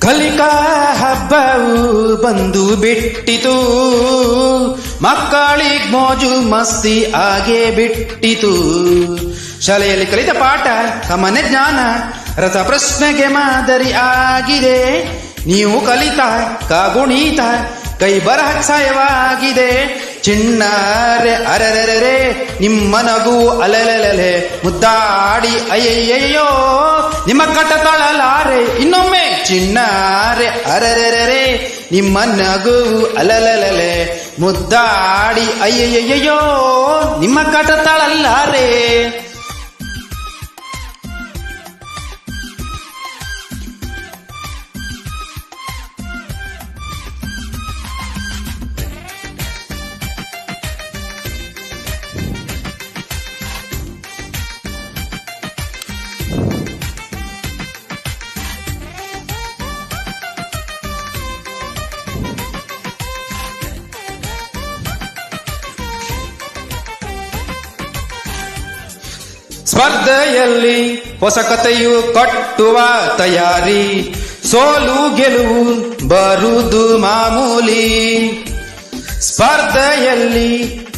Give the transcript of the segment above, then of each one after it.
ಕಲಿಕಾ ಹಬ್ಬವು ಬಂದು ಬಿಟ್ಟಿತು, ಮಕ್ಕಳಿಗ್ ಮೋಜು ಮಸ್ತಿ ಆಗೇ ಬಿಟ್ಟಿತು. ಶಾಲೆಯಲ್ಲಿ ಕಲಿತ ಪಾಠ ಸಾಮಾನ್ಯ ಜ್ಞಾನ ರಸ ಪ್ರಶ್ನೆಗೆ ಮಾದರಿ ಆಗಿದೆ. ನೀವು ಕಲಿತ ಕಾಗುಣಿತ ಕೈ ಬರಹ ಸಹಾಯವಾಗಿದೆ. ಚಿಣ್ಣರೆ ಅರರರೆ ನಿಮ್ಮ ನಗು ಅಲಲಲೆ ಮುದ್ದಾಡಿ ಅಯ್ಯಯ್ಯೋ ನಿಮ್ಮ ಕಟ ತಳಲಾರೆ. ಇನ್ನೊಮ್ಮೆ ಚಿಣ್ಣರೆ ಅರರರೆ ನಿಮ್ಮ ನಗು ಅಲಲಲೆ ಮುದ್ದಾಡಿ ಅಯ್ಯಯ್ಯೋ ನಿಮ್ಮ ಕಟ ತಳಲಾರೆ. ಸ್ಪರ್ಧೆಯಲ್ಲಿ ಹೊಸ ಕಥೆಯು ಕಟ್ಟುವ ತಯಾರಿ, ಸೋಲು ಗೆಲುವು ಬರುವುದು ಮಾಮೂಲಿ. ಸ್ಪರ್ಧೆಯಲ್ಲಿ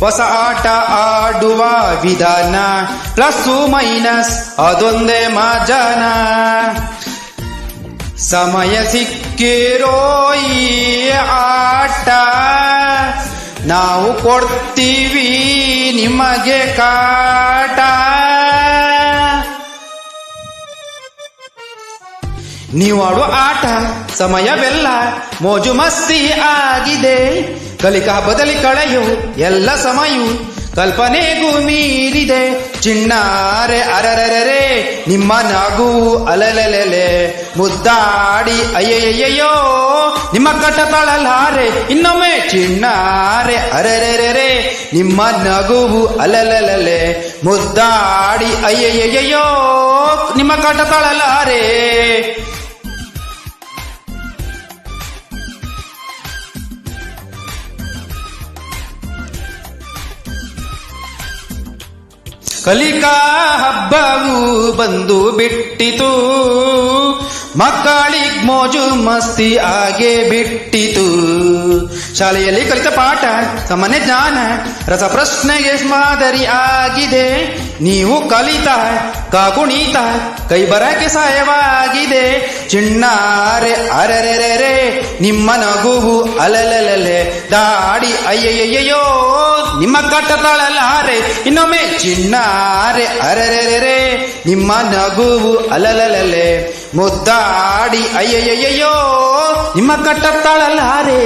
ಹೊಸ ಆಟ ಆಡುವ ವಿಧಾನ, ಪ್ಲಸ್ ಮೈನಸ್ ಅದೊಂದೇ ಮಜಾನ. ಸಮಯ ಸಿಕ್ಕಿರೋ ಈ ಆಟ ನಾವು ಕೊಡ್ತೀವಿ ನಿಮಗೆ ಕಾಟ. ನೀವು ಆಡುವ ಆಟ ಸಮಯವೆಲ್ಲ ಮೋಜು ಮಸ್ತಿ ಆಗಿದೆ. ಕಲಿಕಾ ಹಬ್ಬದಲ್ಲಿ ಕಳೆಯು ಎಲ್ಲ ಸಮಯವು ಕಲ್ಪನೆಗೂ ಮೀರಿದೆ. ಚಿಣ್ಣಾರೆ ಅರರರೆ ನಿಮ್ಮ ನಗು ಅಲಲಲೆ ಮುದ್ದಾಡಿ ಅಯ್ಯಯ್ಯೋ ನಿಮ್ಮ ಕಟ ತಳಲಾರೆ. ಇನ್ನೊಮ್ಮೆ ಚಿಣ್ಣಾರೆ ಅರರರೆ ನಿಮ್ಮ ನಗುವು ಅಲಲಲೆ ಮುದ್ದಾಡಿ ಅಯ್ಯಯ್ಯೋ ನಿಮ್ಮ ಕಟ ತಳಲಾರೆ. ಕಲಿಕಾ ಹಬ್ಬವು ಬಂದು ಬಿಟ್ಟಿತು, ಮಕ್ಕಳಿಗ್ ಮೋಜು ಮಸ್ತಿ ಆಗೇ ಬಿಟ್ಟಿತು. ಶಾಲೆಯಲ್ಲಿ ಕಲಿತ ಪಾಠ ಸಾಮಾನ್ಯ ಜ್ಞಾನ ರಸ ಪ್ರಶ್ನೆಗೆ ಮಾದರಿ ಆಗಿದೆ. ನೀವು ಕಲಿತ ಕಾಗುಣಿತ ಕೈ ಬರಕ್ಕೆ ಸಹಾಯವಾಗಿದೆ. ಚಿಣ್ಣಾರೆ ಅರರೆರೆ ನಿಮ್ಮ ನಗುವು ಅಲಲಲೆ ದಾಡಿ ಅಯ್ಯಯ್ಯೋ ನಿಮ್ಮ ಕಟ ತಳಲಾರೆ. ಇನ್ನೊಮ್ಮೆ ಚಿಣ್ಣಾರೆ ಅರರೆರೆ ನಿಮ್ಮ ನಗುವು ಅಲಲಲೆ ಮುದ್ದಾಡಿ ಅಯ್ಯಯ್ಯೋ ನಿಮ್ಮ ಕಟ ತಳಲಾರೆ.